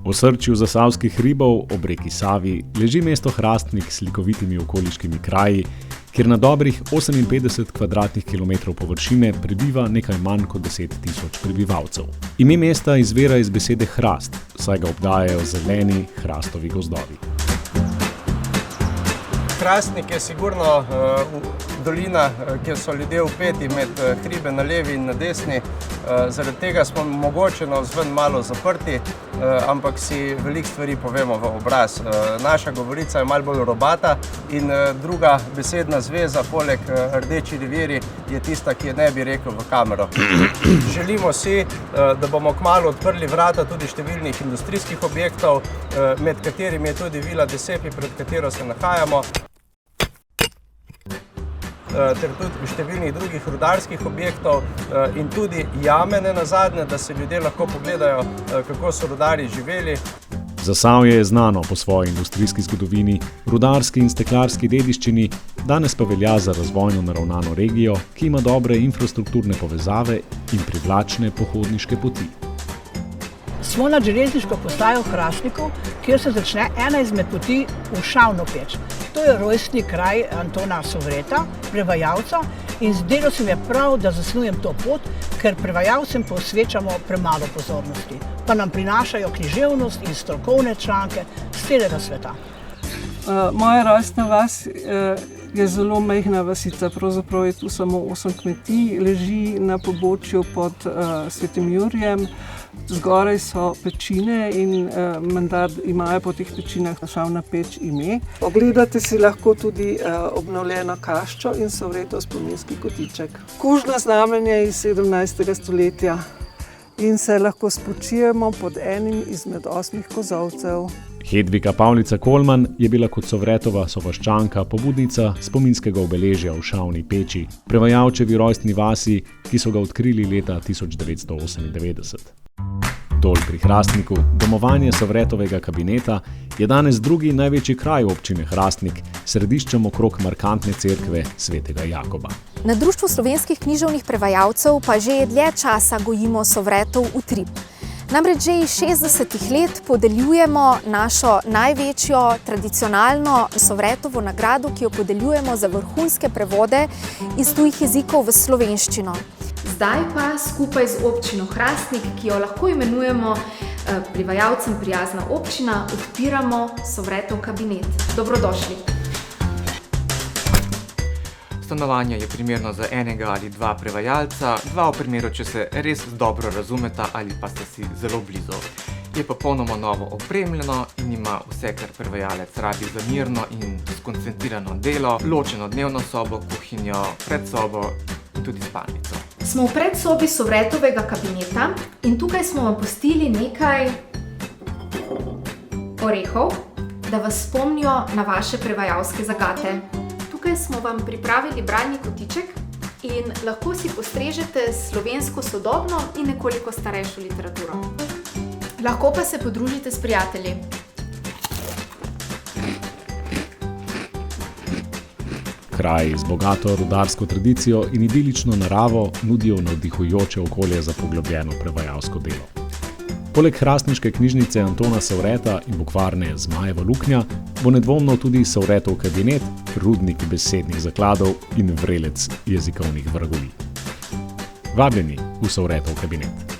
V osrčju zasavskih hribov ob reki Savi leži mesto Hrastnik s slikovitimi okoliškimi kraji, kjer na dobrih 58 kvadratnih kilometrov površine prebiva nekaj manj kot 10 tisoč prebivalcev. Ime mesta izvira iz besede hrast, saj ga obdajajo zeleni hrastovi gozdovi. Hrastnik je sigurno dolina, kjer so ljudje vpeti med hribe na levi in na desni. Zaradi tega smo mogoče navzven malo zaprti, ampak si veliko stvari povemo v obraz. Naša govorica je malo bolj robata in druga besedna zveza, poleg Rdeči riviri, je tista, ki je ne bi rekel v kamero. Želimo si, da bomo kmalu odprli vrata tudi številnih industrijskih objektov, med katerimi je tudi Vila Desepi, pred katero se nahajamo, ter tudi številnih drugih rudarskih objektov in tudi jame nenazadnje, da se ljudje lahko pogledajo, kako so rudarji živeli. Zasavje je znano po svoji industrijski zgodovini, rudarski in steklarski dediščini, danes pa velja za razvojno naravnano regijo, ki ima dobre infrastrukturne povezave in privlačne pohodniške poti. Smo nad železniško postajo v Hrastniku, kjer se začne ena izmed poti v Šavno peč. To je rojstni kraj Antona Sovreta, prevajalca, in zdelo se mi je prav, da zasnujem to pot, ker prevajalcem posvečamo premalo pozornosti, pa nam prinašajo književnost in strokovne članke z celega sveta. Moja rojstna vas je zelo majhna vasica, pravzaprav je tu samo 8 kmetij, leži na pobočju pod Svetim Jurjem. Zgoraj so pečine in menda imajo po teh pečinah Šavna peč ime. Ogledate si lahko tudi obnovljeno kaščo in Sovretov spominski kotiček. Kužno znamenje iz 17. stoletja in se lahko spočijemo pod enim izmed 8 kozolcev. Hedvika Pavlica Kolman je bila kot Sovretova sovaščanka pobudnica spominskega obeležja v Šavni peči, prevajalčevi rojstni vasi, ki so ga odkrili leta 1998. Dol pri Hrastniku, domovanje Sovretovega kabineta, je danes drugi največji kraj občine Hrastnik, središčem okrog markantne cerkve svetega Jakoba. Na Društvu slovenskih književnih prevajalcev pa že dlje časa gojimo Sovretov utrip. Namreč že iz 60. let podeljujemo našo največjo tradicionalno Sovretovo nagrado, ki jo podeljujemo za vrhunske prevode iz tujih jezikov v slovenščino. Zdaj pa skupaj z občino Hrastnik, ki jo lahko imenujemo prevajalcem prijazna občina, odpiramo Sovretov kabinet. Dobrodošli! Stanovanje je primerno za enega ali dva prevajalca, dva v primeru, če se res dobro razumeta ali pa ste si zelo blizu. Je popolnoma novo opremljeno in ima vse, kar prevajalec rabi za mirno in skoncentrirano delo, ločeno dnevno sobo, kuhinjo, predsobo in tudi spalnico. Smo v predsobi Sovretovega kabineta in tukaj smo vam pustili nekaj orehov, da vas spomnijo na vaše prevajalske zagate. Tukaj smo vam pripravili bralni kotiček in lahko si postrežete slovensko sodobno in nekoliko starejšo literaturo. Lahko pa se podružite s prijatelji. Kraji z bogato rudarsko tradicijo in idilično naravo nudijo navdihujoče okolje za poglobljeno prevajalsko delo. Poleg hrastniške knjižnice Antona Sovreta in bukvarne Zmajeva luknja bo nedvomno tudi Sovretov kabinet, rudnik besednih zakladov in vrelec jezikovnih vragolij. Vabljeni v Sovretov kabinet.